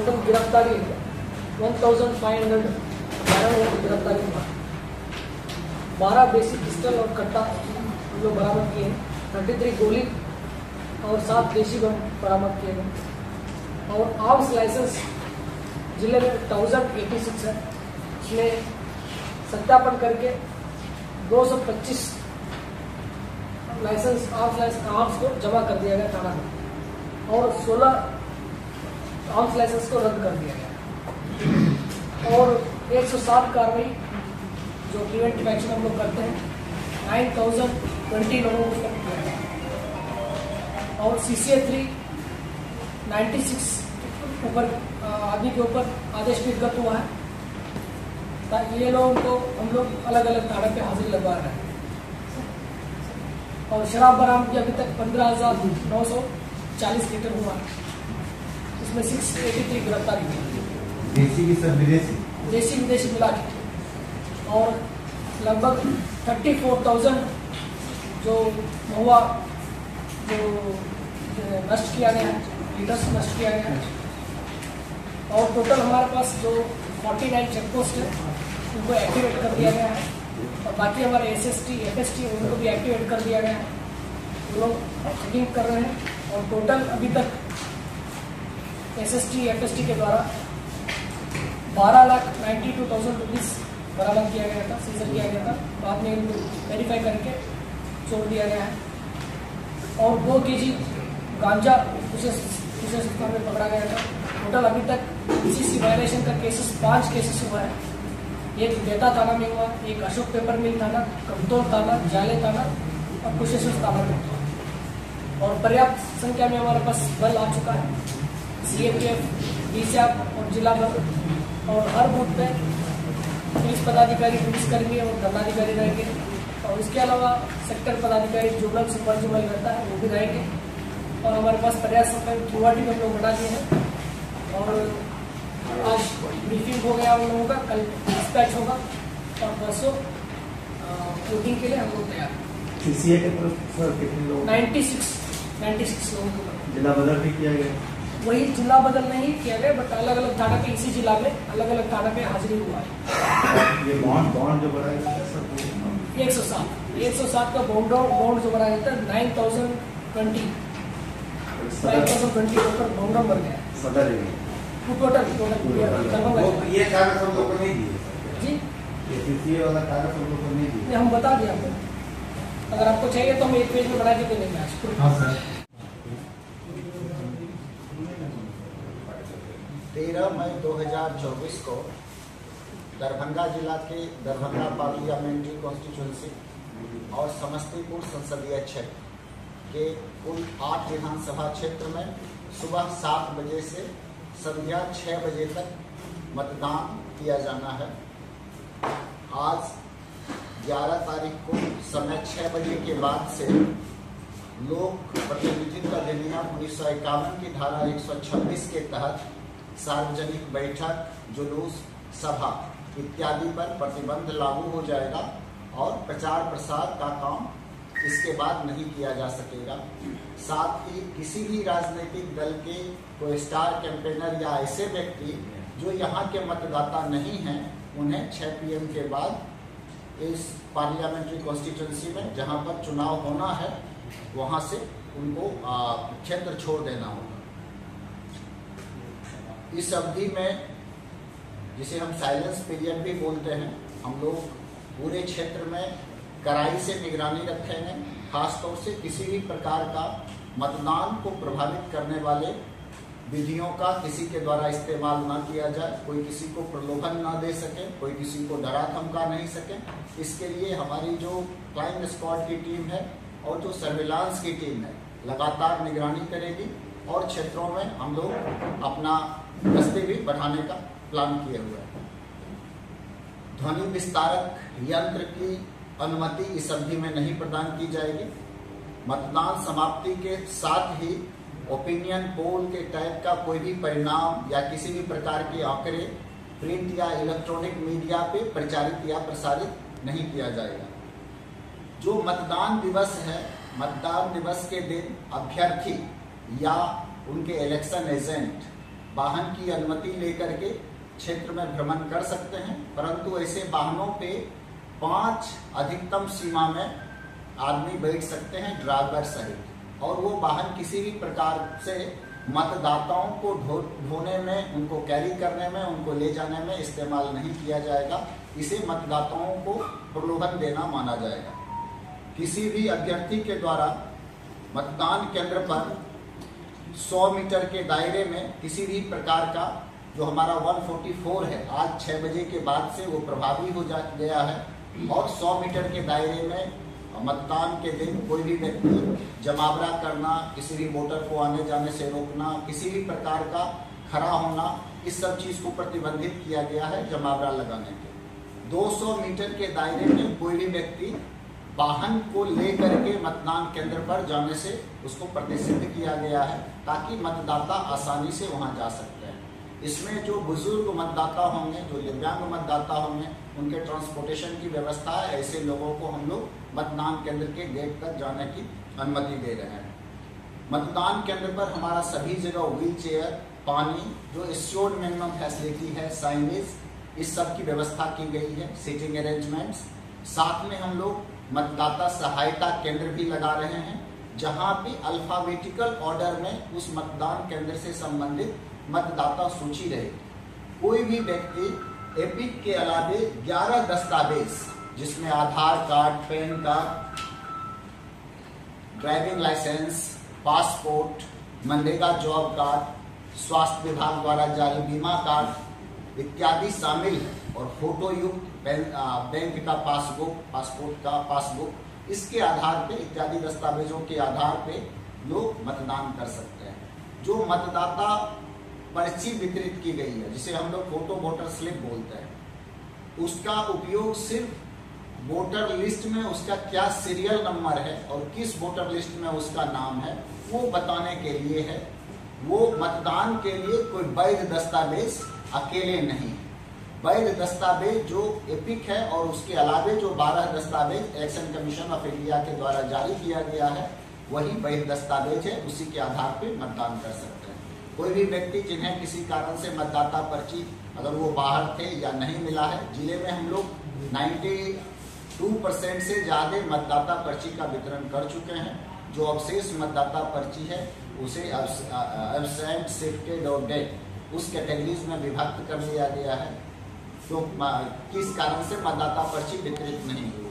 Total गिरफ्तारी 1511 लोगों की गिरफ्तारी हुआ। 12 देसी पिस्टल और कट्टा जो बरामद किए हैं, 33 गोली और 7 देशी बम बरामद किए गए। और आर्म्स लाइसेंस जिले में 1086 है, इसमें सत्यापन करके 225 लाइसेंस आर्म्स को जमा कर दिया गया थाना में और 16 आर्म्स लाइसेंस को रद्द कर दिया गया। और 107 कार्रवाई जो प्रिवेंटिव एक्शन हम लोग करते हैं 9020 लोगों को किया गया। और CCA 3 96 ऊपर आदमी के ऊपर आदेश निर्गत हुआ है, ताकि ये लोगों को हम लोग अलग अलग थाने पे हाजिरी लगवा रहे हैं। और शराब बरामदगी अभी तक 15,940 लीटर हुआ, इसमें 683 गिरफ्तारी हुई, देसी की सब विदेशी, देसी विदेशी मिला के। और लगभग 34,000 जो महुआ जो नष्ट किया गया है, लीटर्स नष्ट किया गया है। और टोटल हमारे पास जो 49 चेकपोस्ट है उनको एक्टिवेट कर दिया गया है, और बाकी हमारे SST FST उनको भी एक्टिवेट कर दिया गया है। वो लोग चेकिंग कर रहे हैं। और टोटल अभी तक SST FST के द्वारा 12,92,000 रुपीज़ बरामद किया गया था, सीजर किया गया था। बाद में इनको वेरीफाई करके छोड़ दिया गया है। और 2 kg गांजा विशेष स्थान में पकड़ा गया था। टोटल अभी तक CC वायलेशन का 5 केसेस हुआ है। एक बेता थाना में हुआ, एक अशोक पेपर मिल थाना, कमतौर थाना, जाले थाना और कुशेश्वर थाना में हुआ। और पर्याप्त संख्या में हमारे पास बल आ चुका है, CAPF, DSAP और जिला बल। और हर बूथ पे पुलिस पदाधिकारी, पुलिसकर्मी और दंडाधिकारी रहेंगे। और इसके अलावा सेक्टर पदाधिकारी जो लोग सुपरवाइजर रहता है वो भी रहेंगे। और हमारे पास पर्याप्त संख्या में QRT हम लोग बना दिए हैं। और आज ब्रीफिंग हो गया उन लोगों का, कल डिस्पैच होगा और परसों वोटिंग के लिए हम लोग तैयार हैं। CCA के तरफ सर कितने लोग? 96 लोगों को जिला बदल भी किया गया? वही जिला बदल नहीं किया गया, बट अलग अलग थाना पे, इसी जिला में अलग अलग थाना पे हाजिरी हुआ है। ये बॉन्ड जो बनाया गया है सर 107 का बॉन्ड जो बनाया जाता है 9,020 ऊपर बॉन्ड नंबर गया सदर टोटल ये कागज हम लोग को नहीं दिए जी, ये CCA वाला कागज हम लोग को नहीं दिए। हम बता दिया आपको, अगर आपको चाहिए तो हम 1 पेज में बना के दे देंगे आज। हाँ सर। 13 मई 2024 को दरभंगा जिला के दरभंगा पार्लियामेंट्री कॉन्स्टिट्यूंसी और समस्तीपुर संसदीय क्षेत्र के कुल 8 विधानसभा क्षेत्र में सुबह 7 बजे से संध्या 6 बजे तक मतदान किया जाना है। आज 11 तारीख को समय 6 बजे के बाद से लोक प्रतिनिधित्व अधिनियम 1951 की धारा 126 के तहत सार्वजनिक बैठक, जुलूस, सभा इत्यादि पर प्रतिबंध लागू हो जाएगा और प्रचार प्रसार का काम इसके बाद नहीं किया जा सकेगा। साथ ही किसी भी राजनीतिक दल के कोई स्टार कैंपेनर या ऐसे व्यक्ति जो यहाँ के मतदाता नहीं हैं, उन्हें 6 PM के बाद इस पार्लियामेंट्री कॉन्स्टिट्यूंसी में जहाँ पर चुनाव होना है वहाँ से उनको क्षेत्र छोड़ देना होगा। इस अवधि में, जिसे हम साइलेंस पीरियड भी बोलते हैं, हम लोग पूरे क्षेत्र में कड़ाई से निगरानी रखेंगे। खासतौर से किसी भी प्रकार का मतदान को प्रभावित करने वाले विधियों का किसी के द्वारा इस्तेमाल न किया जाए, कोई किसी को प्रलोभन न दे सके, कोई किसी को डरा धमका नहीं सके। इसके लिए हमारी जो फ्लाइंग स्क्वाड की टीम है और जो सर्विलांस की टीम है लगातार निगरानी करेगी और क्षेत्रों में हम लोग अपना गश्ती भी बढ़ाने का प्लान किए हुए हैं। ध्वनि विस्तारक यंत्र की अनुमति इस अवधि में नहीं प्रदान की जाएगी। मतदान समाप्ति के साथ ही ओपिनियन पोल के टाइप का कोई भी परिणाम या किसी भी प्रकार के आंकड़े प्रिंट या इलेक्ट्रॉनिक मीडिया पे प्रचारित या प्रसारित नहीं किया जाएगा। जो मतदान दिवस है, मतदान दिवस के दिन अभ्यर्थी या उनके इलेक्शन एजेंट वाहन की अनुमति लेकर के क्षेत्र में भ्रमण कर सकते हैं, परंतु ऐसे वाहनों पे 5 अधिकतम सीमा में आदमी बैठ सकते हैं, ड्राइवर सहित, और वो वाहन किसी भी प्रकार से मतदाताओं को ढोने में, उनको कैरी करने में, उनको ले जाने में इस्तेमाल नहीं किया जाएगा। इसे मतदाताओं को प्रलोभन देना माना जाएगा। किसी भी अभ्यर्थी के द्वारा मतदान केंद्र पर 100 मीटर के दायरे में किसी भी प्रकार का, जो हमारा 144 है, आज 6 बजे के बाद से वो प्रभावी हो गया है, और 100 मीटर के दायरे में मतदान के दिन कोई भी व्यक्ति जमावड़ा करना, किसी भी वोटर को आने जाने से रोकना, किसी भी प्रकार का खड़ा होना, इस सब चीज को प्रतिबंधित किया गया है जमावड़ा लगाने के। 200 मीटर के दायरे में कोई भी व्यक्ति वाहन को लेकर के मतदान केंद्र पर जाने से उसको प्रतिबंधित किया गया है, ताकि मतदाता आसानी से वहां जा सकते हैं। इसमें जो बुजुर्ग मतदाता होंगे, जो दिव्यांग मतदाता होंगे, उनके ट्रांसपोर्टेशन की व्यवस्था है। ऐसे लोगों को हम लोग मतदान केंद्र के गेट तक जाने की अनुमति दे रहे हैं। मतदान केंद्र पर हमारा सभी जगह व्हील चेयर, पानी, जो एश्योर्ड मिनिमम फैसिलिटी है, साइनेज, इस सब की व्यवस्था की गई है, सीटिंग अरेंजमेंट्स। साथ में हम लोग मतदाता सहायता केंद्र भी लगा रहे हैं, जहां भी अल्फाबेटिकल ऑर्डर में उस मतदान केंद्र से संबंधित मतदाता सूची रहे। कोई भी व्यक्ति एपिक के अलावे 11 दस्तावेज, जिसमें Aadhaar card, PAN card, driving licence, passport, MNREGA job card, स्वास्थ्य विभाग द्वारा जारी बीमा कार्ड इत्यादि शामिल है, और फोटो युक्त बैंक का पासबुक, पासपोर्ट का पासबुक, इसके आधार पे, इत्यादि दस्तावेजों के आधार पे लोग मतदान कर सकते हैं। जो मतदाता पर्ची वितरित की गई है, जिसे हम लोग फोटो वोटर स्लिप बोलते हैं, उसका उपयोग सिर्फ वोटर लिस्ट में उसका क्या सीरियल नंबर है और किस वोटर लिस्ट में उसका नाम है, वो बताने के लिए है। वो मतदान के लिए कोई वैध दस्तावेज अकेले नहीं। वैध दस्तावेज जो एपिक है और उसके अलावे जो 12 दस्तावेज इलेक्शन कमीशन ऑफ इंडिया के द्वारा जारी किया गया है, वही वैध दस्तावेज है, उसी के आधार पर मतदान कर सकते हैं। कोई भी व्यक्ति जिन्हें किसी कारण से मतदाता पर्ची, अगर वो बाहर थे या नहीं मिला है, जिले में हम लोग 92% से ज्यादा मतदाता पर्ची का वितरण कर चुके हैं। जो अवशेष मतदाता पर्ची है उसे एब्सेंट, शिफ्टेड और डेड उस कैटेगरीज में विभक्त कर लिया गया है। तो किस कारण से मतदाता पर्ची वितरित नहीं हुई।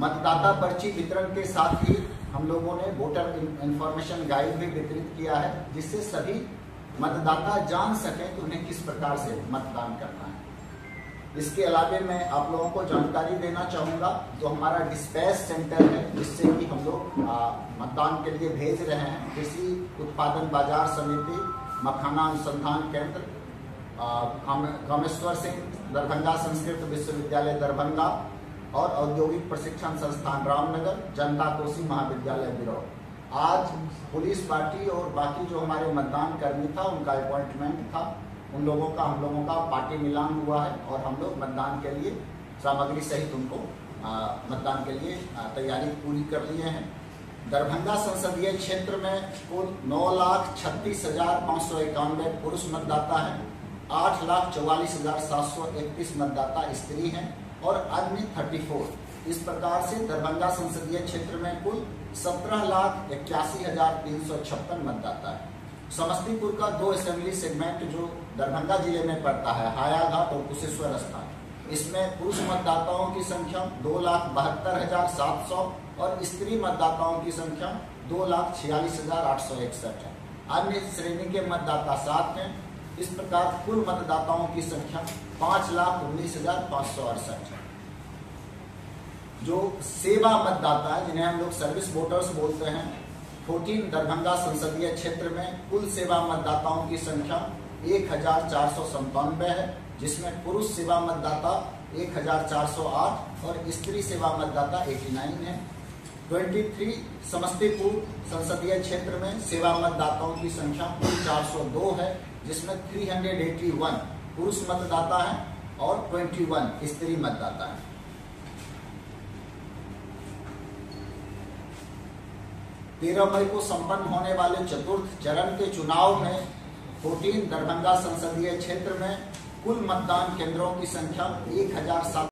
मतदाता पर्ची वितरण के साथ ही हम लोगों ने वोटर इंफॉर्मेशन गाइड भी वितरित किया है, जिससे सभी मतदाता जान सकें कि उन्हें किस प्रकार से मतदान करना है। इसके अलावे मैं आप लोगों को जानकारी देना चाहूँगा, जो हमारा डिस्पैच सेंटर है, जिससे कि हम लोग मतदान के लिए भेज रहे हैं, कृषि उत्पादन बाजार समिति, मखाना अनुसंधान केंद्र, कामेश्वर सिंह दरभंगा संस्कृत विश्वविद्यालय दरभंगा, और औद्योगिक प्रशिक्षण संस्थान रामनगर, जनता कोसी महाविद्यालय बिरौल। आज पुलिस पार्टी और बाकी जो हमारे मतदान कर्मी था, उनका अपॉइंटमेंट था, उन लोगों का, हम लोगों का पार्टी मिलान हुआ है, और हम लोग मतदान के लिए सामग्री सहित उनको मतदान के लिए तैयारी पूरी कर लिए हैं। दरभंगा संसदीय क्षेत्र में कुल 9,36,591 पुरुष मतदाता हैं, 8,44,731 मतदाता स्त्री हैं, और अन्य 34। इस प्रकार से दरभंगा संसदीय क्षेत्र में कुल 17,81,356 मतदाता है। समस्तीपुर का 2 असेंबली सेगमेंट जो दरभंगा जिले में पड़ता है, हायाघाट और कुशेश्वर स्थान, इसमें पुरुष मतदाताओं की संख्या 2,72,700 और स्त्री मतदाताओं की संख्या 2,46,861 है। अन्य श्रेणी के मतदाता 7 हैं। इस प्रकार कुल मतदाताओं की संख्या 5,19,568 है। जो सेवा मतदाता है, जिन्हें हम लोग सर्विस वोटर्स बोलते हैं, 14 दरभंगा संसदीय क्षेत्र में कुल सेवा मतदाताओं की संख्या 1,497 है, जिसमें पुरुष सेवा मतदाता 1,408 और स्त्री सेवा मतदाता 89 है। 23 समस्तीपुर संसदीय क्षेत्र में सेवा मतदाताओं की संख्या 402 है, जिसमें 381 पुरुष मतदाता हैं और 21 स्त्री मतदाता हैं। तेरह मई को संपन्न होने वाले चतुर्थ चरण के चुनाव में 14 दरभंगा संसदीय क्षेत्र में कुल मतदान केंद्रों की संख्या 1007